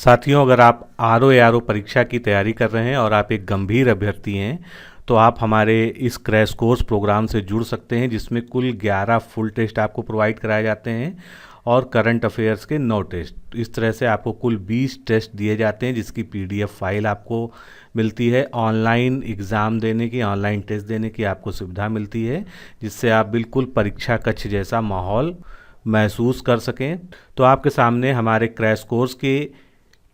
साथियों, अगर आप आर ओ परीक्षा की तैयारी कर रहे हैं और आप एक गंभीर अभ्यर्थी हैं तो आप हमारे इस क्रैश कोर्स प्रोग्राम से जुड़ सकते हैं, जिसमें कुल 11 फुल टेस्ट आपको प्रोवाइड कराए जाते हैं और करंट अफेयर्स के 9 टेस्ट। इस तरह से आपको कुल 20 टेस्ट दिए जाते हैं, जिसकी PDF फाइल आपको मिलती है। ऑनलाइन एग्ज़ाम देने की, ऑनलाइन टेस्ट देने की आपको सुविधा मिलती है, जिससे आप बिल्कुल परीक्षा कक्ष जैसा माहौल महसूस कर सकें। तो आपके सामने हमारे क्रैश कोर्स के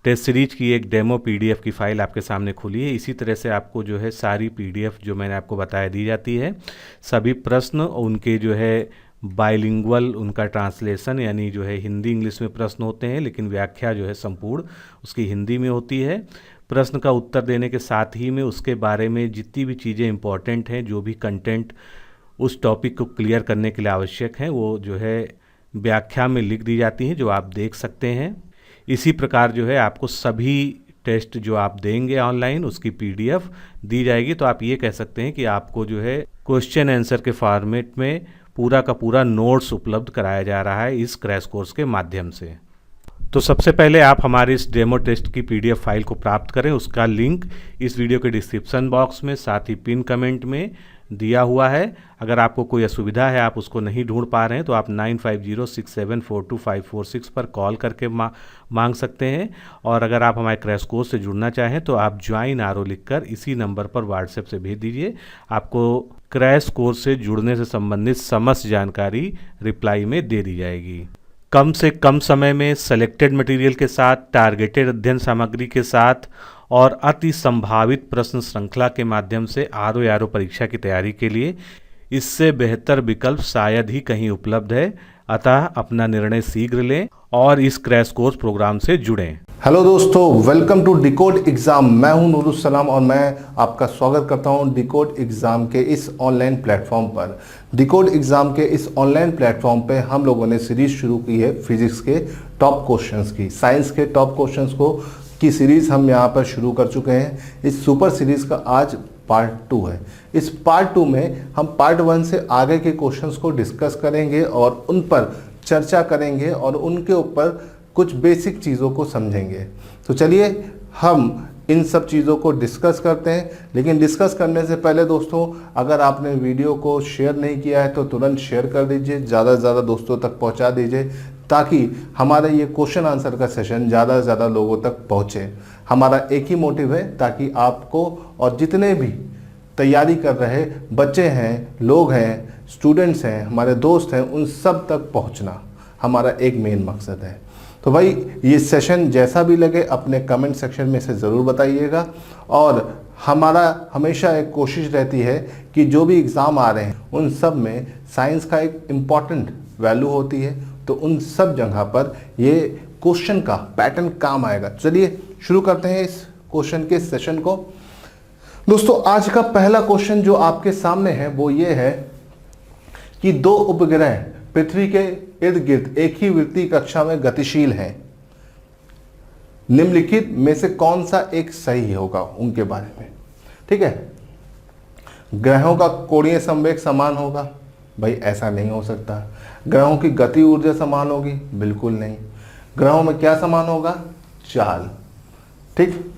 टेस्ट सीरीज की एक डेमो PDF की फ़ाइल आपके सामने खुली है। इसी तरह से आपको जो है सारी PDF जो मैंने आपको बताया दी जाती है। सभी प्रश्न उनके जो है बाइलिंगुअल, उनका ट्रांसलेशन यानी जो है हिंदी इंग्लिश में प्रश्न होते हैं, लेकिन व्याख्या जो है संपूर्ण उसकी हिंदी में होती है। प्रश्न का उत्तर देने के साथ ही में उसके बारे में जितनी भी चीज़ें इंपॉर्टेंट हैं, जो भी कंटेंट उस टॉपिक को क्लियर करने के लिए आवश्यक हैं, वो जो है व्याख्या में लिख दी जाती हैं, जो आप देख सकते हैं। इसी प्रकार जो है आपको सभी टेस्ट जो आप देंगे ऑनलाइन उसकी PDF दी जाएगी। तो आप ये कह सकते हैं कि आपको जो है क्वेश्चन आंसर के फॉर्मेट में पूरा का पूरा नोट्स उपलब्ध कराया जा रहा है इस क्रैश कोर्स के माध्यम से। तो सबसे पहले आप हमारे इस डेमो टेस्ट की PDF फाइल को प्राप्त करें। उसका लिंक इस वीडियो के डिस्क्रिप्शन बॉक्स में, साथ ही पिन कमेंट में दिया हुआ है। अगर आपको कोई असुविधा है, आप उसको नहीं ढूंढ पा रहे हैं, तो आप 9506742546 पर कॉल करके मांग सकते हैं। और अगर आप हमारे क्रैश कोर्स से जुड़ना चाहें तो आप ज्वाइन RO लिखकर इसी नंबर पर व्हाट्सएप से भेज दीजिए। आपको क्रैश कोर्स से जुड़ने से संबंधित समस्त जानकारी रिप्लाई में दे दी जाएगी। कम से कम समय में सेलेक्टेड मटेरियल के साथ, टारगेटेड अध्ययन सामग्री के साथ और अति संभावित प्रश्न श्रृंखला के माध्यम से RO परीक्षा की तैयारी के लिए इससे बेहतर विकल्प शायद ही कहीं उपलब्ध है। अतः अपना निर्णय शीघ्र लें और इस क्रैश कोर्स प्रोग्राम से जुड़ें। हेलो दोस्तों, वेलकम टू डिकोड एग्जाम। मैं हूं नूरुस्सलाम और मैं आपका स्वागत करता हूं डिकोड एग्जाम के इस ऑनलाइन प्लेटफॉर्म पर। डिकोड एग्जाम के इस ऑनलाइन प्लेटफॉर्म पे हम लोगों ने सीरीज शुरू की है फिजिक्स के टॉप क्वेश्चंस की, साइंस के टॉप क्वेश्चंस की सीरीज हम यहां पर शुरू कर चुके हैं। इस सुपर सीरीज का आज पार्ट 2 है। इस पार्ट 2 में हम पार्ट 1 से आगे के क्वेश्चंस को डिस्कस करेंगे और उन पर चर्चा करेंगे और उनके ऊपर कुछ बेसिक चीज़ों को समझेंगे। तो चलिए हम इन सब चीज़ों को डिस्कस करते हैं। लेकिन डिस्कस करने से पहले दोस्तों, अगर आपने वीडियो को शेयर नहीं किया है तो तुरंत शेयर कर दीजिए, ज़्यादा से ज़्यादा दोस्तों तक पहुंचा दीजिए, ताकि हमारा ये क्वेश्चन आंसर का सेशन ज़्यादा से ज़्यादा लोगों तक पहुँचे। हमारा एक ही मोटिव है, ताकि आपको और जितने भी तैयारी कर रहे बच्चे हैं, लोग हैं, स्टूडेंट्स हैं, हमारे दोस्त हैं, उन सब तक पहुंचना हमारा एक मेन मकसद है। तो भाई ये सेशन जैसा भी लगे अपने कमेंट सेक्शन में से ज़रूर बताइएगा। और हमारा हमेशा एक कोशिश रहती है कि जो भी एग्ज़ाम आ रहे हैं उन सब में साइंस का एक इम्पॉर्टेंट वैल्यू होती है, तो उन सब जगह पर ये क्वेश्चन का पैटर्न काम आएगा। चलिए शुरू करते हैं इस क्वेश्चन के सेशन को। दोस्तों, आज का पहला क्वेश्चन जो आपके सामने है वो ये है कि दो उपग्रह पृथ्वी के इर्द गिर्द एक ही वृत्तीय कक्षा में गतिशील हैं। निम्नलिखित में से कौन सा एक सही होगा उनके बारे में। ठीक है, ग्रहों का कोणीय संवेग समान होगा? भाई ऐसा नहीं हो सकता। ग्रहों की गति ऊर्जा समान होगी? बिल्कुल नहीं। ग्रहों में क्या समान होगा? चाल। ठीक,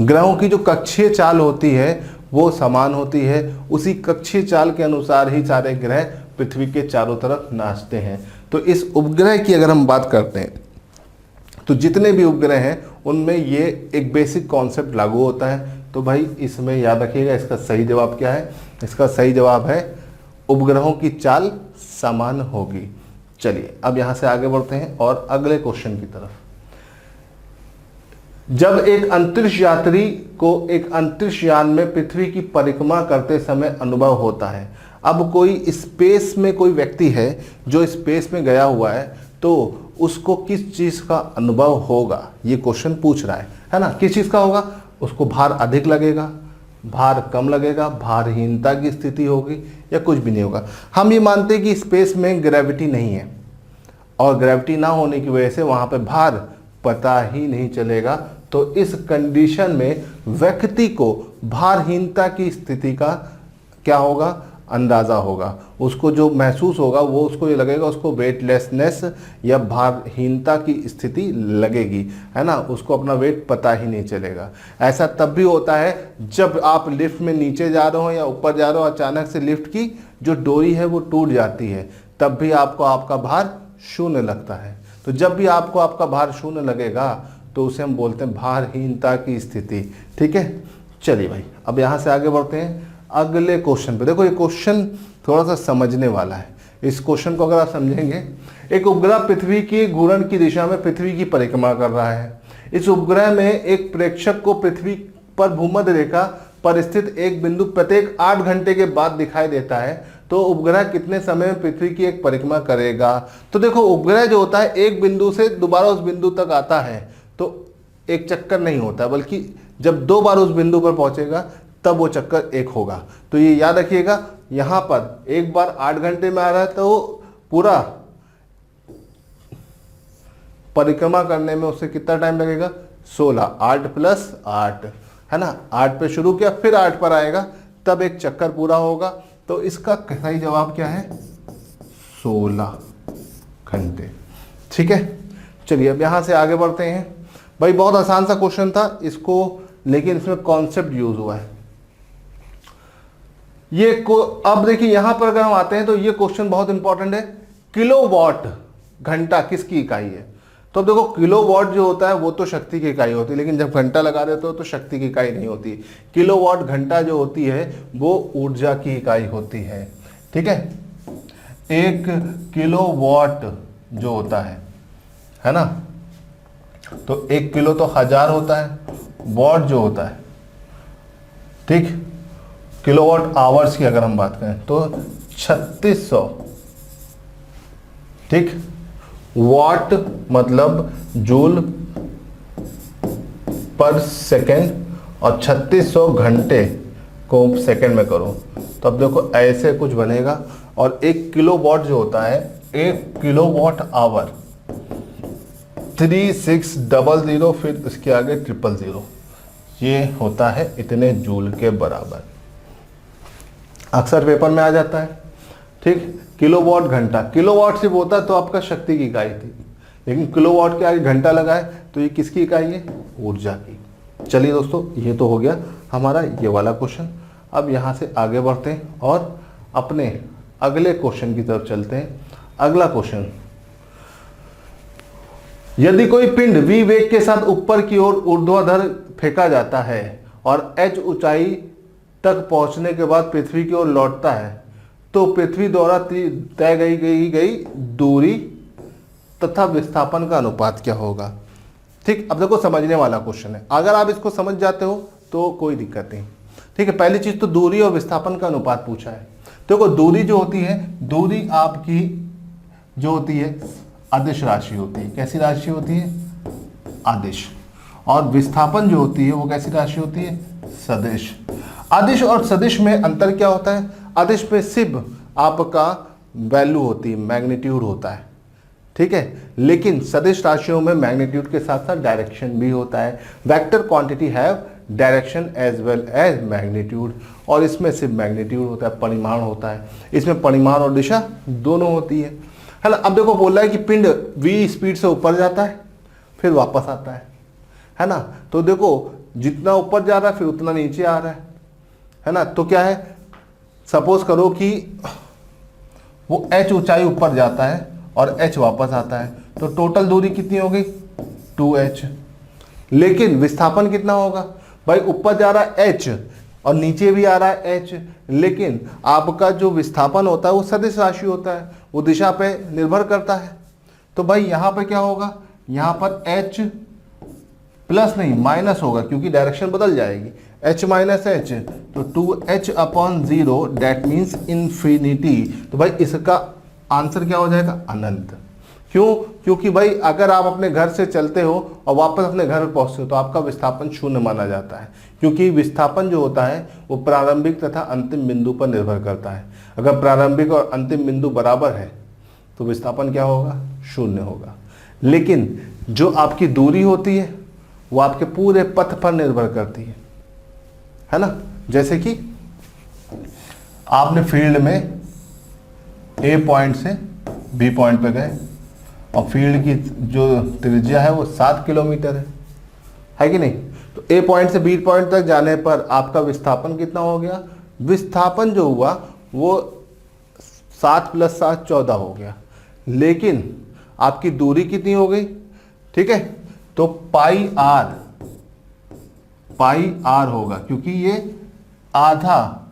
ग्रहों की जो कक्षीय चाल होती है वो समान होती है। उसी कक्षीय चाल के अनुसार ही सारे ग्रह पृथ्वी के चारों तरफ नाचते हैं। तो इस उपग्रह की अगर हम बात करते हैं तो जितने भी उपग्रह हैं उनमें ये एक बेसिक कॉन्सेप्ट लागू होता है। तो भाई इसमें याद रखिएगा, इसका सही जवाब क्या है? इसका सही जवाब है उपग्रहों की चाल समान होगी। चलिए अब यहां से आगे बढ़ते हैं और अगले क्वेश्चन की तरफ। जब एक अंतरिक्ष यात्री को एक अंतरिक्ष यान में पृथ्वी की परिक्रमा करते समय अनुभव होता है। अब कोई स्पेस में कोई व्यक्ति है जो स्पेस में गया हुआ है, तो उसको किस चीज़ का अनुभव होगा? ये क्वेश्चन पूछ रहा है ना। किस चीज़ का होगा? उसको भार अधिक लगेगा, भार कम लगेगा, भारहीनता की स्थिति होगी, या कुछ भी नहीं होगा। हम ये मानते हैं कि स्पेस में ग्रेविटी नहीं है और ग्रेविटी ना होने की वजह से वहाँ पे भार पता ही नहीं चलेगा। तो इस कंडीशन में व्यक्ति को भारहीनता की स्थिति का क्या होगा? अंदाज़ा होगा, उसको जो महसूस होगा वो उसको ये लगेगा, उसको वेटलेसनेस या भारहीनता की स्थिति लगेगी, है ना, उसको अपना वेट पता ही नहीं चलेगा। ऐसा तब भी होता है जब आप लिफ्ट में नीचे जा रहे हो या ऊपर जा रहे हो, अचानक से लिफ्ट की जो डोरी है वो टूट जाती है, तब भी आपको आपका भार शून्य लगता है। तो जब भी आपको आपका भार शून्य लगेगा तो उसे हम बोलते हैं भारहीनता की स्थिति। ठीक है, चलिए भाई अब यहाँ से आगे बढ़ते हैं अगले क्वेश्चन पे। देखो ये क्वेश्चन थोड़ा सा समझने वाला है। इस क्वेश्चन को अगर आप समझेंगे, एक उपग्रह पृथ्वी की घूर्णन की दिशा में पृथ्वी की परिक्रमा कर रहा है। इस उपग्रह में एक प्रेक्षक को पृथ्वी पर भूमध्य रेखा पर स्थित एक बिंदु प्रत्येक 8 घंटे के बाद दिखाई देता है। तो उपग्रह कितने समय में पृथ्वी की एक परिक्रमा करेगा? तो देखो उपग्रह जो होता है एक बिंदु से दोबारा उस बिंदु तक आता है, तो एक चक्कर नहीं होता, बल्कि जब 2 बार उस बिंदु पर पहुंचेगा तब वो चक्कर एक होगा। तो ये याद रखिएगा, यहां पर एक बार 8 घंटे में आ रहा है तो पूरा परिक्रमा करने में उससे कितना टाइम लगेगा? 16, 8 + 8, है ना, 8 पे शुरू किया फिर 8 पर आएगा, तब एक चक्कर पूरा होगा। तो इसका सही जवाब क्या है? 16 घंटे। ठीक है, चलिए अब यहां से आगे बढ़ते हैं। भाई बहुत आसान सा क्वेश्चन था इसको, लेकिन इसमें कॉन्सेप्ट यूज हुआ है ये को। अब देखिए यहां पर अगर हम आते हैं तो ये क्वेश्चन बहुत इंपॉर्टेंट है। किलोवाट घंटा किसकी इकाई है? तो अब देखो किलोवाट जो होता है वो तो शक्ति की इकाई होती है, लेकिन जब घंटा लगा देते हो तो शक्ति की इकाई नहीं होती। किलोवाट घंटा जो होती है वो ऊर्जा की इकाई होती है। ठीक है, 1 किलोवाट जो होता है ना, तो 1 किलो तो 1000 होता है, वॉट जो होता है, ठीक, किलोवाट आवर्स की अगर हम बात करें तो 3600। ठीक, वाट मतलब जूल पर सेकेंड, और 3600 घंटे को सेकेंड में करो तो अब देखो ऐसे कुछ बनेगा। और 1 किलोवाट जो होता है, 1 किलोवाट आवर 3600, फिर इसके आगे 000, ये होता है इतने जूल के बराबर। अक्सर पेपर में आ जाता है। ठीक, किलोवाट घंटा, किलोवाट सिर्फ होता तो आपका शक्ति की इकाई थी, लेकिन किलोवाट के आगे घंटा लगा है तो ये किसकी इकाई है? ऊर्जा की। चलिए दोस्तों, ये तो हो गया हमारा ये वाला क्वेश्चन। अब यहाँ से आगे बढ़ते हैं और अपने अगले क्वेश्चन की तरफ चलते हैं। अगला क्वेश्चन, यदि कोई पिंड v वेग के साथ ऊपर की ओर ऊर्ध्वाधर फेंका जाता है और h ऊंचाई तक पहुंचने के बाद पृथ्वी की ओर लौटता है, तो पृथ्वी द्वारा तय गई दूरी तथा विस्थापन का अनुपात क्या होगा? ठीक, अब देखो समझने वाला क्वेश्चन है। अगर आप इसको समझ जाते हो तो कोई दिक्कत नहीं। ठीक है, पहली चीज तो दूरी और विस्थापन का अनुपात पूछा है। देखो दूरी जो होती है, दूरी आपकी जो होती है अदिश राशि होती है। कैसी राशि होती है? अदिश। और विस्थापन जो होती है वो कैसी राशि होती है? सदिश। अदिश और सदिश में अंतर क्या होता है? अदिश में सिर्फ आपका वैल्यू होती है, मैग्नीट्यूड होता है। ठीक है, लेकिन सदिश राशियों में मैग्नीट्यूड के साथ साथ डायरेक्शन भी होता है। Vector quantity have direction as well as magnitude, और इसमें सिर्फ मैग्नीट्यूड होता है, परिमाण होता है। इसमें परिमाण और दिशा दोनों होती है ना। अब देखो बोल रहा है कि पिंड v स्पीड से ऊपर जाता है फिर वापस आता है ना। तो देखो जितना ऊपर जा रहा है फिर उतना नीचे आ रहा है ना। तो क्या है, सपोज करो कि वो h ऊंचाई ऊपर जाता है और h वापस आता है, तो टोटल दूरी कितनी हो गई? 2h। लेकिन विस्थापन कितना होगा? भाई ऊपर जा रहा है h और नीचे भी आ रहा है h, लेकिन आपका जो विस्थापन होता है वो सदिश राशि होता है, वो दिशा पे निर्भर करता है। तो भाई यहाँ पे क्या होगा? यहाँ पर h प्लस नहीं माइनस होगा, क्योंकि डायरेक्शन बदल जाएगी। h माइनस एच तो 2h/0, दैट मीन्स इन्फिनिटी। तो भाई इसका आंसर क्या हो जाएगा? अनंत। क्यों? क्योंकि भाई अगर आप अपने घर से चलते हो और वापस अपने घर पर पहुंचते हो तो आपका विस्थापन शून्य माना जाता है, क्योंकि विस्थापन जो होता है वो प्रारंभिक तथा अंतिम बिंदु पर निर्भर करता है। अगर प्रारंभिक और अंतिम बिंदु बराबर है तो विस्थापन क्या होगा? शून्य होगा। लेकिन जो आपकी दूरी होती है वो आपके पूरे पथ पर निर्भर करती है ना। जैसे कि आपने फील्ड में ए पॉइंट से बी पॉइंट पे गए और फील्ड की जो त्रिज्या है वो 7 किलोमीटर है कि नहीं। तो ए पॉइंट से बी पॉइंट तक जाने पर आपका विस्थापन कितना हो गया, विस्थापन जो हुआ वो 7 + 7 14 हो गया, लेकिन आपकी दूरी कितनी हो गई, ठीक है। तो पाई आर होगा, क्योंकि ये आधा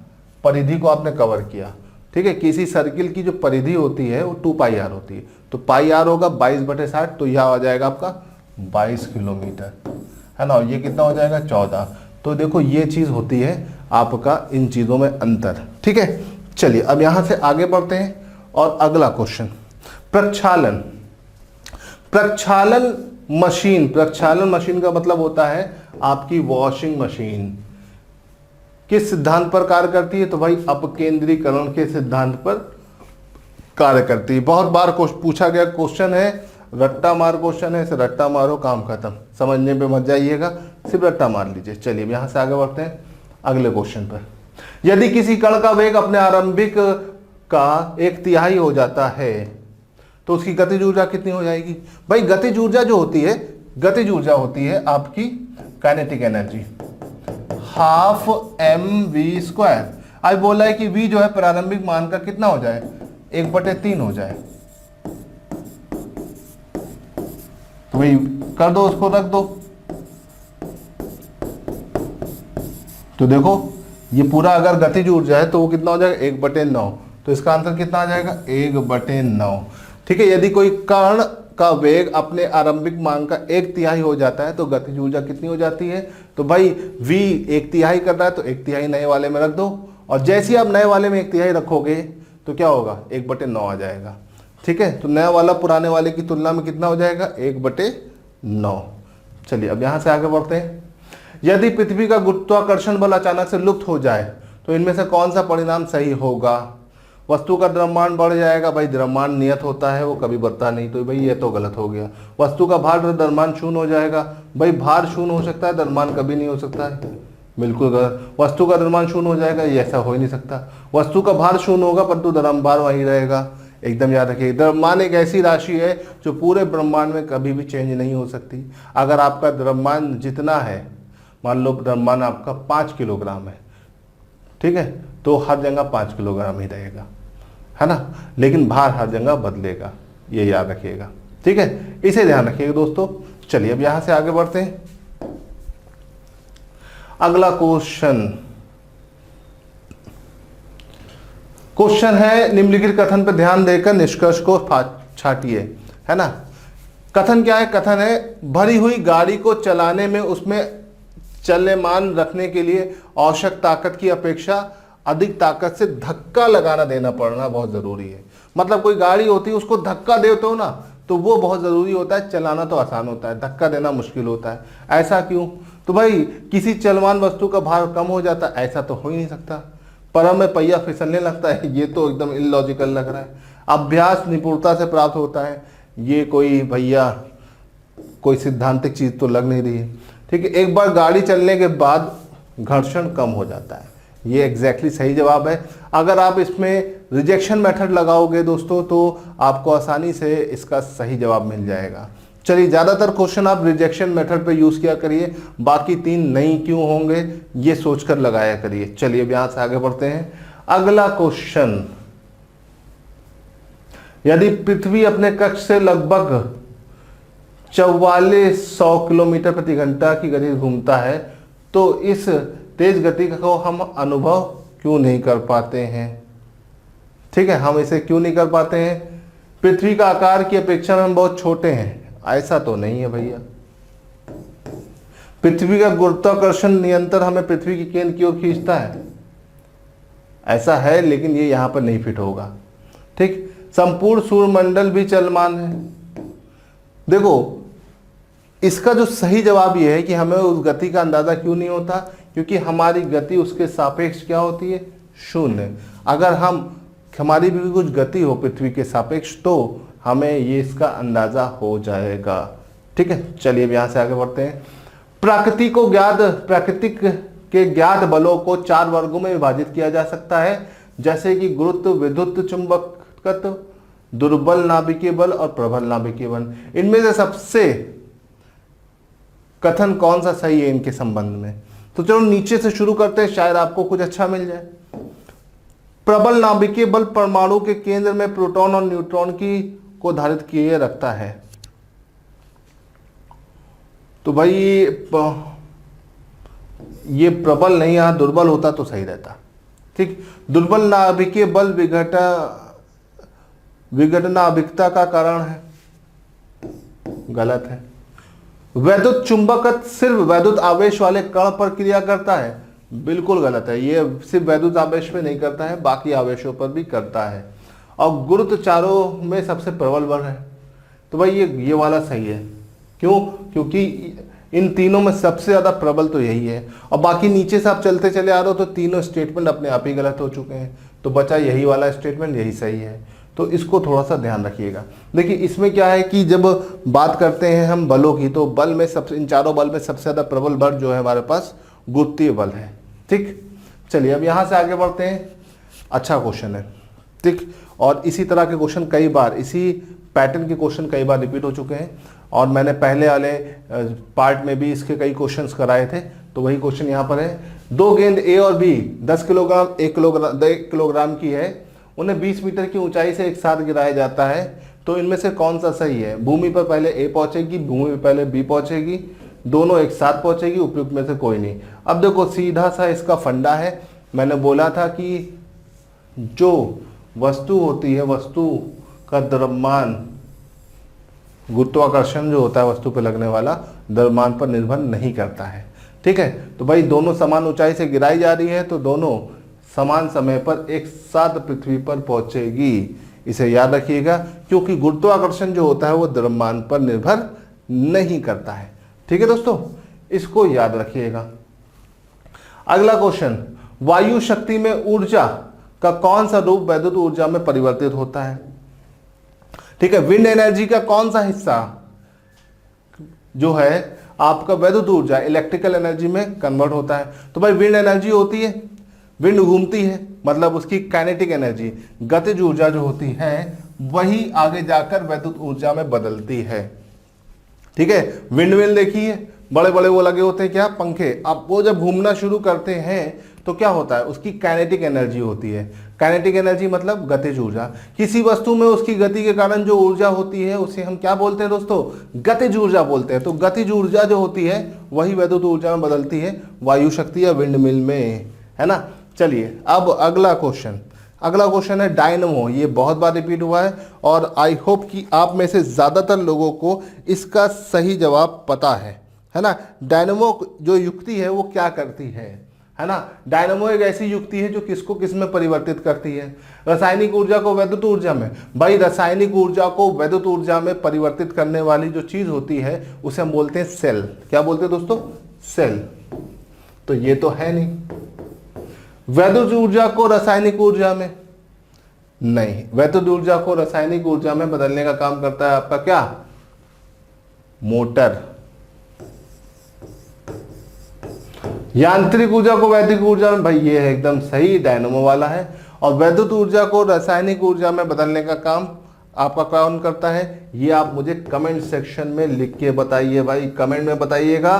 परिधि को आपने कवर किया, ठीक है। किसी सर्किल की जो परिधि होती है वो 2 पाई आर होती है, तो पाई आर होगा 22/60, तो यह आ जाएगा आपका 22 किलोमीटर, है ना। और ये कितना हो जाएगा 14। तो देखो ये चीज़ होती है आपका इन चीज़ों में अंतर, ठीक है। चलिए अब यहाँ से आगे बढ़ते हैं और अगला क्वेश्चन, प्रक्षालन मशीन का मतलब होता है आपकी वॉशिंग मशीन। किस सिद्धांत पर कार्य करती है, तो भाई अपकेंद्रीकरण के सिद्धांत पर कार्य करती है। बहुत बार पूछा गया क्वेश्चन है, रट्टा मार क्वेश्चन है, इसे रट्टा मारो काम खत्म, समझने पे मत जाइएगा, सिर्फ रट्टा मार लीजिए। चलिए यहाँ से आगे बढ़ते हैं अगले क्वेश्चन पर। यदि किसी कण का वेग अपने आरंभिक का 1/3 हो जाता है तो उसकी गतिज ऊर्जा कितनी हो जाएगी। भाई गतिज ऊर्जा जो होती है, गतिज ऊर्जा होती है आपकी काइनेटिक एनर्जी, ½ mv²। आज बोला है कि v जो है प्रारंभिक मान का कितना हो जाए, 1/3 हो जाए, तो भाई कर दो, उसको रख दो। तो देखो ये पूरा अगर गतिज ऊर्जा है तो वो कितना हो जाएगा 1/9, तो इसका आंसर कितना आ जाएगा 1/9, ठीक है। यदि कोई कण का वेग अपने आरंभिक मान का 1/3 हो जाता है तो गतिज ऊर्जा कितनी हो जाती है, तो भाई v 1/3 कर रहा है तो 1/3 नए वाले में रख दो, और जैसे ही आप नए वाले में 1/3 रखोगे तो क्या होगा 1/9 आ जाएगा, ठीक है। तो नया वाला पुराने वाले की तुलना में कितना हो जाएगा 1/9। चलिए अब यहाँ से आगे बढ़ते हैं। यदि पृथ्वी का गुरुत्वाकर्षण बल अचानक से लुप्त हो जाए तो इनमें से कौन सा परिणाम सही होगा। वस्तु का द्रव्यमान बढ़ जाएगा, भाई द्रव्यमान नियत होता है वो कभी बढ़ता नहीं, तो भाई ये तो गलत हो गया। वस्तु का भार द्रव्यमान शून्य हो जाएगा, भाई भार शून्य हो सकता है, द्रव्यमान कभी नहीं हो सकता है, बिल्कुल गलत। वस्तु का द्रव्यमान शून्य हो जाएगा, ये ऐसा हो ही नहीं सकता। वस्तु का भार शून्य होगा परंतु द्रव्यमान वही रहेगा, एकदम याद रखिए। द्रव्यमान एक ऐसी राशि है जो पूरे ब्रह्मांड में कभी भी चेंज नहीं हो सकती। अगर आपका द्रव्यमान जितना है, मान लो द्रव्यमान आपका 5 किलोग्राम है, ठीक है, तो हर जगह 5 किलोग्राम ही रहेगा, है ना, लेकिन भार हर जगह बदलेगा, ये याद रखिएगा, ठीक है, इसे ध्यान रखिएगा दोस्तों। चलिए अब यहां से आगे बढ़ते हैं। अगला क्वेश्चन है निम्नलिखित कथन पर ध्यान देकर निष्कर्ष को छाटिए, है ना। कथन क्या है, कथन है भरी हुई गाड़ी को चलाने में उसमें चलमान रखने के लिए आवश्यक ताकत की अपेक्षा अधिक ताकत से धक्का लगाना देना पड़ना बहुत जरूरी है। मतलब कोई गाड़ी होती है उसको धक्का देते हो ना तो वो बहुत जरूरी होता है, चलाना तो आसान होता है, धक्का देना मुश्किल होता है। ऐसा क्यों, तो भाई किसी चलमान वस्तु का भार कम हो जाता है, ऐसा तो हो ही नहीं सकता। परम में पहिया फिसलने लगता है, ये तो एकदम इलॉजिकल लग रहा है। अभ्यास निपुणता से प्राप्त होता है, ये कोई भैया कोई सिद्धांतिक चीज तो लग नहीं रही है, ठीक है। एक बार गाड़ी चलने के बाद घर्षण कम हो जाता है, ये एग्जैक्टली सही जवाब है। अगर आप इसमें रिजेक्शन मेथड लगाओगे दोस्तों तो आपको आसानी से इसका सही जवाब मिल जाएगा। चलिए ज़्यादातर क्वेश्चन आप रिजेक्शन मेथड पे यूज़ किया करिए, बाकी 3 नहीं क्यों होंगे ये सोचकर लगाया करिए। चलिए अब यहाँ से आगे बढ़ते हैं। अगला क्वेश्चन, यदि पृथ्वी अपने कक्ष से लगभग 4400 किलोमीटर प्रति घंटा की गति घूमता है तो इस तेज गति को हम अनुभव क्यों नहीं कर पाते हैं, ठीक है। हम इसे क्यों नहीं कर पाते हैं, पृथ्वी का आकार की अपेक्षा में हम बहुत छोटे हैं, ऐसा तो नहीं है भैया। पृथ्वी का गुरुत्वाकर्षण नियंत्रण हमें पृथ्वी के केंद्र की ओर खींचता है, ऐसा है, लेकिन ये यहां पर नहीं फिट होगा, ठीक। संपूर्ण सूर्यमंडल भी चलमान है। देखो इसका जो सही जवाब ये है कि हमें उस गति का अंदाजा क्यों नहीं होता, क्योंकि हमारी गति उसके सापेक्ष क्या होती है, शून्य। अगर हमारी भी कुछ गति हो पृथ्वी के सापेक्ष तो हमें ये इसका अंदाजा हो जाएगा, ठीक है। चलिए अब यहाँ से आगे बढ़ते हैं। प्राकृतिक के ज्ञात बलों को 4 वर्गों में विभाजित किया जा सकता है। जैसे कि गुरुत्व, विद्युत चुंबकत्व, दुर्बल नाभिकीय बल और प्रबल नाभिकीय बल। इनमें से सबसे कथन कौन सा सही है इनके संबंध में? तो चलो नीचे से शुरू करते हैं, शायद आपको कुछ अच्छा मिल जाए। प्रबल नाभिकीय बल परमाणु के केंद्र में प्रोटॉन और न्यूट्रॉन की को धारित किए रखता है। तो भाई ये प्रबल नहीं, यहां दुर्बल होता तो सही रहता। ठीक, दुर्बल नाभिकीय बल विघटनाभिकता का कारण है, गलत है। वैद्युत चुंबकत्व सिर्फ वैद्युत आवेश वाले कण पर क्रिया करता है, बिल्कुल गलत है। ये सिर्फ वैद्युत आवेश पे नहीं करता है, बाकी आवेशों पर भी करता है। और गुरुत्व चारों में सबसे प्रबल बल है, तो भाई ये वाला सही है। क्यों? क्योंकि इन तीनों में सबसे ज्यादा प्रबल तो यही है। और बाकी नीचे से आप चलते चले आ रहे हो तो तीनों स्टेटमेंट अपने आप ही गलत हो चुके हैं, तो बचा यही वाला स्टेटमेंट, यही सही है। तो इसको थोड़ा सा ध्यान रखिएगा। देखिए इसमें क्या है कि जब बात करते हैं हम बलों की, तो बल में सबसे, इन चारों बल में सबसे ज्यादा प्रबल बल जो है हमारे पास गुरुत्वीय बल है। ठीक, चलिए अब यहां से आगे बढ़ते हैं। अच्छा क्वेश्चन है, ठीक, और इसी तरह के क्वेश्चन कई बार, इसी पैटर्न के क्वेश्चन कई बार रिपीट हो चुके हैं, और मैंने पहले वाले पार्ट में भी इसके कई क्वेश्चंस कराए थे। तो वही क्वेश्चन यहाँ पर है। दो गेंद ए और बी 10 किलोग्राम 1 किलोग्राम की है, उन्हें 20 मीटर की ऊंचाई से एक साथ गिराया जाता है, तो इनमें से कौन सा सही है? भूमि पर पहले ए पहुंचेगी, भूमि पर पहले बी पहुंचेगी, दोनों एक साथ पहुंचेगी, उपयुक्त में से कोई नहीं। अब देखो सीधा सा इसका फंडा है, मैंने बोला था कि जो वस्तु होती है, वस्तु का द्रव्यमान, गुरुत्वाकर्षण जो होता है वस्तु पर लगने वाला, द्रव्यमान पर निर्भर नहीं करता है। ठीक है, तो भाई दोनों समान ऊंचाई से गिराई जा रही है, तो दोनों समान समय पर एक साथ पृथ्वी पर पहुंचेगी। इसे याद रखिएगा, क्योंकि गुरुत्वाकर्षण जो होता है वो द्रव्यमान पर निर्भर नहीं करता है। ठीक है दोस्तों, इसको याद रखिएगा। अगला क्वेश्चन, वायु शक्ति में ऊर्जा का कौन सा रूप वैद्युत ऊर्जा में परिवर्तित होता है? ठीक है, विंड एनर्जी का कौन सा हिस्सा जो है आपका वैद्युत ऊर्जा, इलेक्ट्रिकल एनर्जी में कन्वर्ट होता है? तो भाई विंड एनर्जी होती है, विंड घूमती है, मतलब उसकी काइनेटिक एनर्जी, गतिज ऊर्जा जो होती है वही आगे जाकर वैद्युत ऊर्जा में बदलती है। ठीक है, विंड मिल देखिए, बड़े बड़े वो लगे होते हैं क्या, पंखे। अब वो जब घूमना शुरू करते हैं तो क्या होता है, उसकी काइनेटिक एनर्जी होती है। काइनेटिक एनर्जी मतलब गतिज ऊर्जा। किसी वस्तु में उसकी गति के कारण जो ऊर्जा होती है उसे हम क्या बोलते हैं दोस्तों? गतिज ऊर्जा बोलते हैं। तो गतिज ऊर्जा जो होती है वही वैद्युत ऊर्जा में बदलती है, वायु शक्ति या विंड मिल में, है ना। चलिए अब अगला क्वेश्चन है डायनमो। ये बहुत बार रिपीट हुआ है और आई होप कि आप में से ज़्यादातर लोगों को इसका सही जवाब पता है ना। डायनमो जो युक्ति है वो क्या करती है ना। डायनमो एक ऐसी युक्ति है जो किसको किस में परिवर्तित करती है? रासायनिक ऊर्जा को वैद्युत ऊर्जा में। भाई रासायनिक ऊर्जा को वैद्युत ऊर्जा में परिवर्तित करने वाली जो चीज़ होती है उसे हम बोलते हैं सेल। क्या बोलते हैं दोस्तों? सेल। तो ये तो है नहीं। वैद्युत ऊर्जा को रासायनिक ऊर्जा में नहीं, वैद्युत ऊर्जा को रासायनिक ऊर्जा में बदलने का काम करता है आपका क्या? मोटर। यांत्रिक ऊर्जा को वैद्युत ऊर्जा में, भाई ये है एकदम सही, डायनमो वाला है। और वैद्युत ऊर्जा को रासायनिक ऊर्जा में बदलने का काम आपका कौन करता है? ये आप मुझे कमेंट सेक्शन में लिख के बताइए भाई, कमेंट में बताइएगा।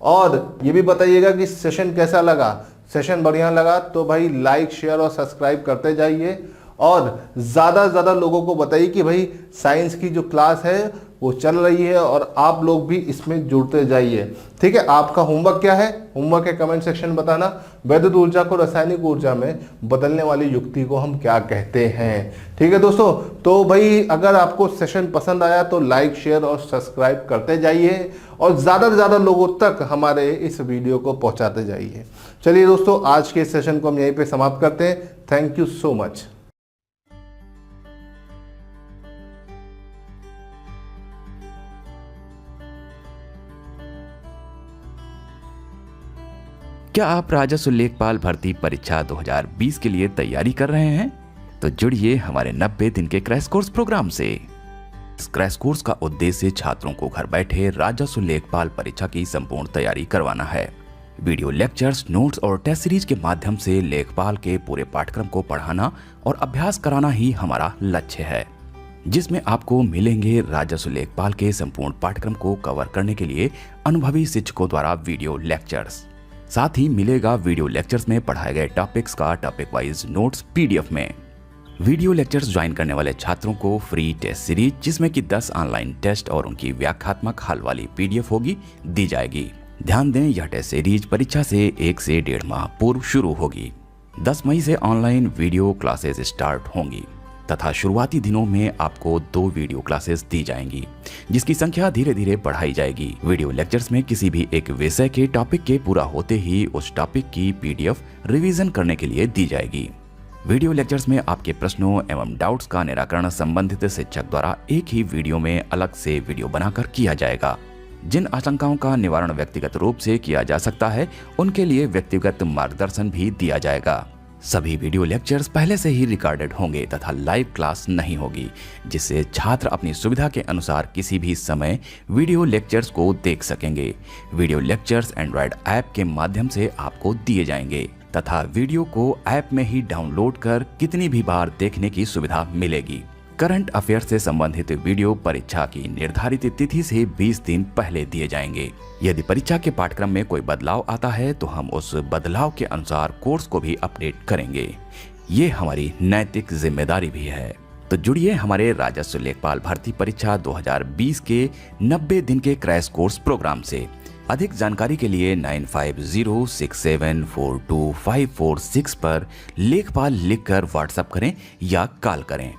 और ये भी बताइएगा कि सेशन कैसा लगा। सेशन बढ़िया लगा तो भाई लाइक शेयर और सब्सक्राइब करते जाइए, और ज़्यादा से ज़्यादा लोगों को बताइए कि भाई साइंस की जो क्लास है वो चल रही है और आप लोग भी इसमें जुड़ते जाइए। ठीक है, आपका होमवर्क क्या है? होमवर्क है कमेंट सेक्शन में बताना, वैद्युत ऊर्जा को रासायनिक ऊर्जा में बदलने वाली युक्ति को हम क्या कहते हैं। ठीक है दोस्तों, तो भाई अगर आपको सेशन पसंद आया तो लाइक शेयर और सब्सक्राइब करते जाइए और ज़्यादा से ज़्यादा लोगों तक हमारे इस वीडियो को पहुँचाते जाइए। चलिए दोस्तों, आज के सेशन को हम यहीं पर समाप्त करते हैं। Thank you so much. क्या आप राजस्व लेखपाल भर्ती परीक्षा 2020 के लिए तैयारी कर रहे हैं? तो जुड़िए हमारे 90 दिन के क्रैश कोर्स प्रोग्राम से। इस क्रैश कोर्स का उद्देश्य छात्रों को घर बैठे राजस्व लेखपाल परीक्षा की संपूर्ण तैयारी करवाना है। वीडियो लेक्चर्स, नोट्स और टेस्ट सीरीज के माध्यम से लेखपाल के पूरे पाठ्यक्रम को पढ़ाना और अभ्यास कराना ही हमारा लक्ष्य है, जिसमें आपको मिलेंगे राजस्व लेखपाल के संपूर्ण पाठ्यक्रम को कवर करने के लिए अनुभवी शिक्षकों द्वारा वीडियो लेक्चर्स। साथ ही मिलेगा वीडियो लेक्चर्स में पढ़ाए गए टॉपिक्स का टॉपिक वाइज नोट्स पीडीएफ में। वीडियो लेक्चर्स ज्वाइन करने वाले छात्रों को फ्री टेस्ट सीरीज, जिसमें कि 10 ऑनलाइन टेस्ट और उनकी व्याख्यात्मक हल वाली पीडीएफ होगी, दी जाएगी। ध्यान दें, यह टेस्ट सीरीज परीक्षा से 1 से 1.5 माह पूर्व शुरू होगी। 10 मई से ऑनलाइन वीडियो क्लासेस स्टार्ट होंगी तथा शुरुआती दिनों में आपको 2 वीडियो क्लासेस दी जाएंगी, जिसकी संख्या धीरे धीरे बढ़ाई जाएगी। वीडियो लेक्चर्स में किसी भी एक विषय के टॉपिक के पूरा होते ही उस टॉपिक की पीडीएफ रिवीजन करने के लिए दी जाएगी। वीडियो लेक्चर्स में आपके प्रश्नों एवं डाउट्स का निराकरण संबंधित शिक्षक द्वारा एक ही वीडियो में अलग से वीडियो बनाकर किया जाएगा। जिन आशंकाओं का निवारण व्यक्तिगत रूप से किया जा सकता है, उनके लिए व्यक्तिगत मार्गदर्शन भी दिया जाएगा। सभी वीडियो लेक्चर्स पहले से ही रिकॉर्डेड होंगे तथा लाइव क्लास नहीं होगी, जिससे छात्र अपनी सुविधा के अनुसार किसी भी समय वीडियो लेक्चर्स को देख सकेंगे। वीडियो लेक्चर्स एंड्रॉयड ऐप के माध्यम से आपको दिए जाएंगे तथा वीडियो को ऐप में ही डाउनलोड कर कितनी भी बार देखने की सुविधा मिलेगी। करंट अफेयर से संबंधित वीडियो परीक्षा की निर्धारित तिथि से 20 दिन पहले दिए जाएंगे। यदि परीक्षा के पाठ्यक्रम में कोई बदलाव आता है तो हम उस बदलाव के अनुसार कोर्स को भी अपडेट करेंगे। ये हमारी नैतिक जिम्मेदारी भी है। तो जुड़िए हमारे राजस्व लेखपाल भर्ती परीक्षा 2020 के 90 दिन के क्रैश कोर्स प्रोग्राम से। अधिक जानकारी के लिए 9506742546 पर लेखपाल लिखकर व्हाट्सएप करें या कॉल करें।